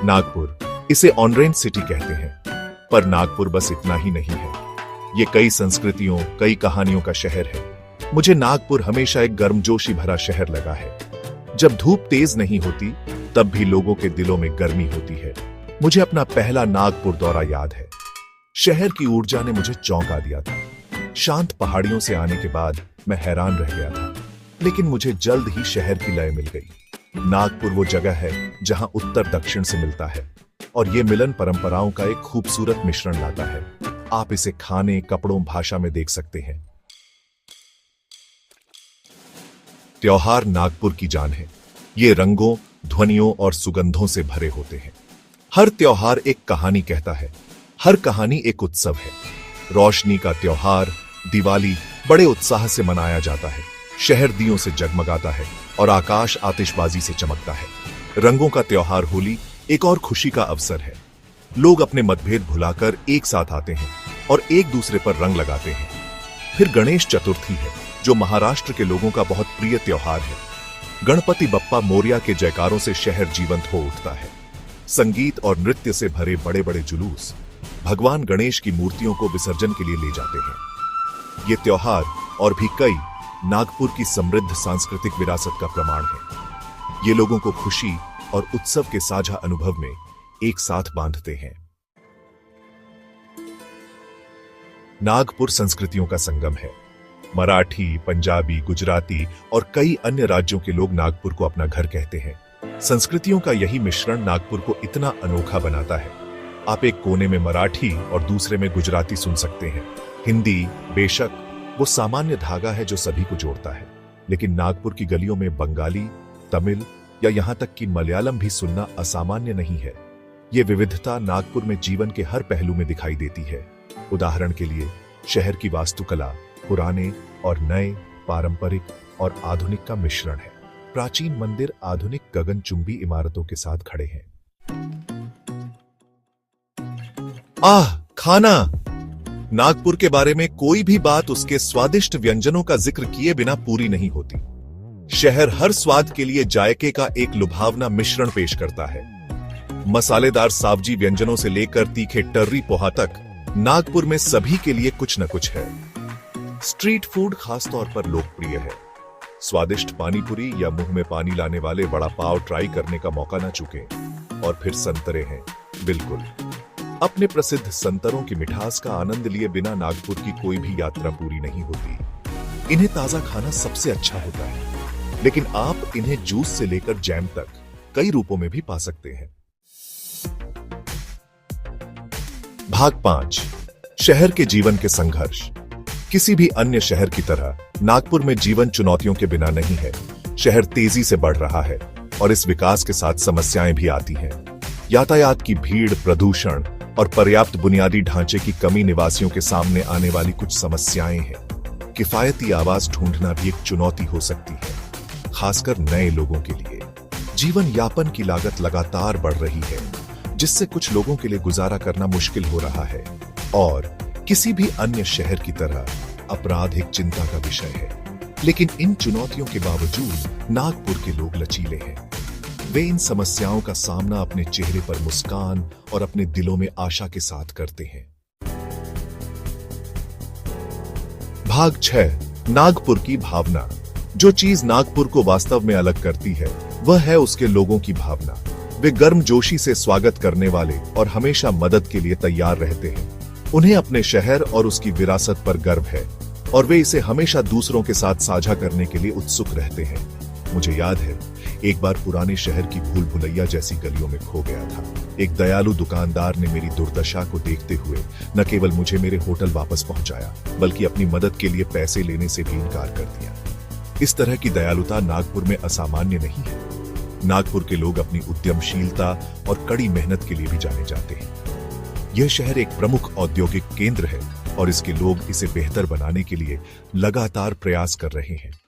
नागपुर, इसे orange city कहते हैं, पर नागपुर बस इतना ही नहीं है। ये कई संस्कृतियों, कई कहानियों का शहर है। मुझे नागपुर हमेशा एक गर्मजोशी भरा शहर लगा है। जब धूप तेज नहीं होती, तब भी लोगों के दिलों में गर्मी होती है। मुझे अपना पहला नागपुर दौरा याद है। शहर की ऊर्जा ने मुझे चौंका दिया था। शांत पहाड़ियों से आने के बाद मैं हैरान रह गया था, लेकिन मुझे जल्द ही शहर की लय मिल गई। नागपुर वो जगह है जहां उत्तर दक्षिण से मिलता है, और ये मिलन परंपराओं का एक खूबसूरत मिश्रण लाता है। आप इसे खाने, कपड़ों, भाषा में देख सकते हैं। त्योहार नागपुर की जान है। ये रंगों, ध्वनियों और सुगंधों से भरे होते हैं। हर त्योहार एक कहानी कहता है, हर कहानी एक उत्सव है। रोशनी का त्योहार दिवाली बड़े उत्साह से मनाया जाता है। शहर दियों से जगमगाता है और आकाश आतिशबाजी से चमकता है। रंगों का त्योहार होली एक और खुशी का अवसर है। लोग अपने मतभेद भुलाकर एक साथ आते हैं और एक दूसरे पर रंग लगाते हैं। फिर गणेश चतुर्थी है, जो महाराष्ट्र के लोगों का बहुत प्रिय त्योहार है। गणपति बप्पा मोरिया के जयकारों से शहर जीवंत हो उठता है। संगीत और नृत्य से भरे बड़े बड़े जुलूस भगवान गणेश की मूर्तियों को विसर्जन के लिए ले जाते हैं। ये त्योहार और भी कई नागपुर की समृद्ध सांस्कृतिक विरासत का प्रमाण है। ये लोगों को खुशी और उत्सव के साझा अनुभव में एक साथ बांधते हैं। नागपुर संस्कृतियों का संगम है। मराठी, पंजाबी, गुजराती और कई अन्य राज्यों के लोग नागपुर को अपना घर कहते हैं। संस्कृतियों का यही मिश्रण नागपुर को इतना अनोखा बनाता है। आप एक कोने में मराठी और दूसरे में गुजराती सुन सकते हैं। हिंदी बेशक वो सामान्य धागा है जो सभी को जोड़ता है, लेकिन नागपुर की गलियों में बंगाली, तमिल या यहां तक कि मलयालम भी सुनना असामान्य नहीं है। ये विविधता नागपुर में जीवन के हर पहलू में दिखाई देती है। उदाहरण के लिए, शहर की वास्तुकला पुराने और नए, पारंपरिक और आधुनिक का मिश्रण है। प्राचीन मंदिर आधुनिक गगनचुंबी इमारतों के साथ खड़े हैं। खाना। नागपुर के बारे में कोई भी बात उसके स्वादिष्ट व्यंजनों का जिक्र किए बिना पूरी नहीं होती। शहर हर स्वाद के लिए जायके का एक लुभावना मिश्रण पेश करता है। मसालेदार सावजी व्यंजनों से लेकर तीखे टर्री पोहा तक, नागपुर में सभी के लिए कुछ न कुछ है। स्ट्रीट फूड खास तौर पर लोकप्रिय है। स्वादिष्ट पानीपुरी या मुंह में पानी लाने वाले वड़ा पाव ट्राई करने का मौका न चूकें। और फिर संतरे हैं, बिल्कुल। अपने प्रसिद्ध संतरों की मिठास का आनंद लिए बिना नागपुर की कोई भी यात्रा पूरी नहीं होती। इन्हें ताजा खाना सबसे अच्छा होता है, लेकिन आप इन्हें जूस से लेकर जैम तक कई रूपों में भी पा सकते हैं। भाग 5, शहर के जीवन के संघर्ष। किसी भी अन्य शहर की तरह नागपुर में जीवन चुनौतियों के बिना नहीं है। शहर तेजी से बढ़ रहा है और इस विकास के साथ समस्याएं भी आती हैं। यातायात की भीड़, प्रदूषण और पर्याप्त बुनियादी ढांचे की कमी निवासियों के सामने आने वाली कुछ समस्याएं हैं। किफायती आवास ढूंढना भी एक चुनौती हो सकती है, खासकर नए लोगों के लिए। जीवन यापन की लागत लगातार बढ़ रही है, जिससे कुछ लोगों के लिए गुजारा करना मुश्किल हो रहा है। और किसी भी अन्य शहर की तरह अपराध एक चिंता का विषय है। लेकिन इन चुनौतियों के बावजूद नागपुर के लोग लचीले हैं। वे इन समस्याओं का सामना अपने चेहरे पर मुस्कान और अपने दिलों में आशा के साथ करते हैं। भाग 6, नागपुर की भावना। जो चीज नागपुर को वास्तव में अलग करती है, वह है उसके लोगों की भावना। वे गर्मजोशी से स्वागत करने वाले और हमेशा मदद के लिए तैयार रहते हैं। उन्हें अपने शहर और उसकी विरासत पर गर्व है, और वे इसे हमेशा दूसरों के साथ साझा करने के लिए उत्सुक रहते हैं। मुझे याद है, एक बार पुराने शहर की भूल भुलैया जैसी गलियों में खो गया था। एक दयालु दुकानदार ने मेरी दुर्दशा को देखते हुए न केवल मुझे मेरे होटल वापस पहुंचाया, बल्कि अपनी मदद के लिए पैसे लेने से भी इनकार कर दिया। इस तरह की दयालुता नागपुर में असामान्य नहीं है। नागपुर के लोग अपनी उद्यमशीलता और कड़ी मेहनत के लिए भी जाने जाते हैं। यह शहर एक प्रमुख औद्योगिक केंद्र है और इसके लोग इसे बेहतर बनाने के लिए लगातार प्रयास कर रहे हैं।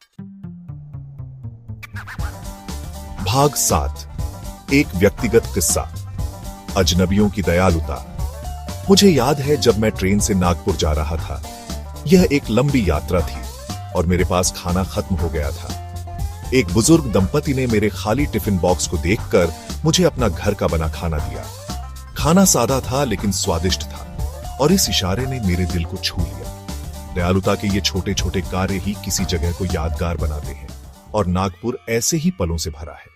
भाग 7, एक व्यक्तिगत किस्सा। अजनबियों की दयालुता। मुझे याद है जब मैं ट्रेन से नागपुर जा रहा था। यह एक लंबी यात्रा थी और मेरे पास खाना खत्म हो गया था। एक बुजुर्ग दंपति ने मेरे खाली टिफिन बॉक्स को देखकर मुझे अपना घर का बना खाना दिया। खाना सादा था लेकिन स्वादिष्ट था और इस इशारे ने मेरे दिल को छू लिया। दयालुता के ये छोटे छोटे कार्य ही किसी जगह को यादगार बनाते हैं और नागपुर ऐसे ही पलों से भरा है।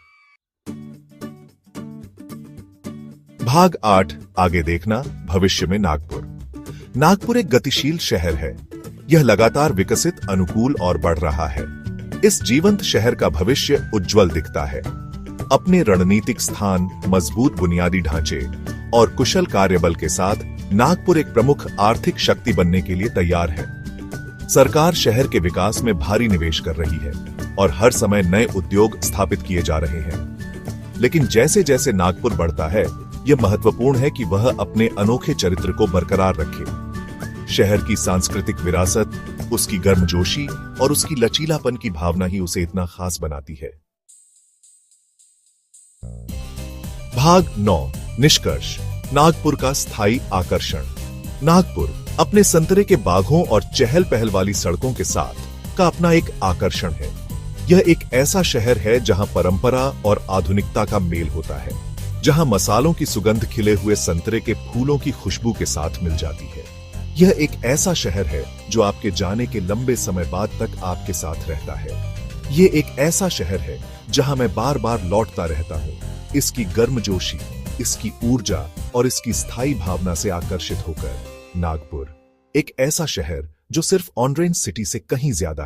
भाग 8 आगे देखना भविष्य में नागपुर। नागपुर एक गतिशील शहर है। यह लगातार विकसित, अनुकूल और बढ़ रहा है। इस जीवंत शहर का भविष्य उज्जवल दिखता है। अपने रणनीतिक स्थान, मजबूत बुनियादी ढांचे और कुशल कार्यबल के साथ नागपुर एक प्रमुख आर्थिक शक्ति बनने के लिए तैयार है। सरकार शहर के विकास में भारी निवेश कर रही है और हर समय नए उद्योग स्थापित किए जा रहे हैं। लेकिन जैसे जैसे नागपुर बढ़ता है, यह महत्वपूर्ण है कि वह अपने अनोखे चरित्र को बरकरार रखे। शहर की सांस्कृतिक विरासत, उसकी गर्मजोशी और उसकी लचीलापन की भावना ही उसे इतना खास बनाती है। भाग 9 निष्कर्ष। नागपुर का स्थायी आकर्षण। नागपुर अपने संतरे के बागों और चहल पहल वाली सड़कों के साथ का अपना एक आकर्षण है। यह एक ऐसा शहर है जहां परंपरा और आधुनिकता का मेल होता है, जहां मसालों की सुगंध खिले हुए संतरे के फूलों की खुशबू के साथ मिल जाती है। यह एक ऐसा शहर है जो आपके जाने के लंबे समय बाद तक आपके साथ रहता है। यह एक ऐसा शहर है जहां मैं बार बार लौटता रहता हूं, इसकी गर्मजोशी, इसकी ऊर्जा और इसकी स्थायी भावना से आकर्षित होकर। नागपुर एक ऐसा शहर जो सिर्फ ऑरेंज सिटी से कहीं ज्यादा है।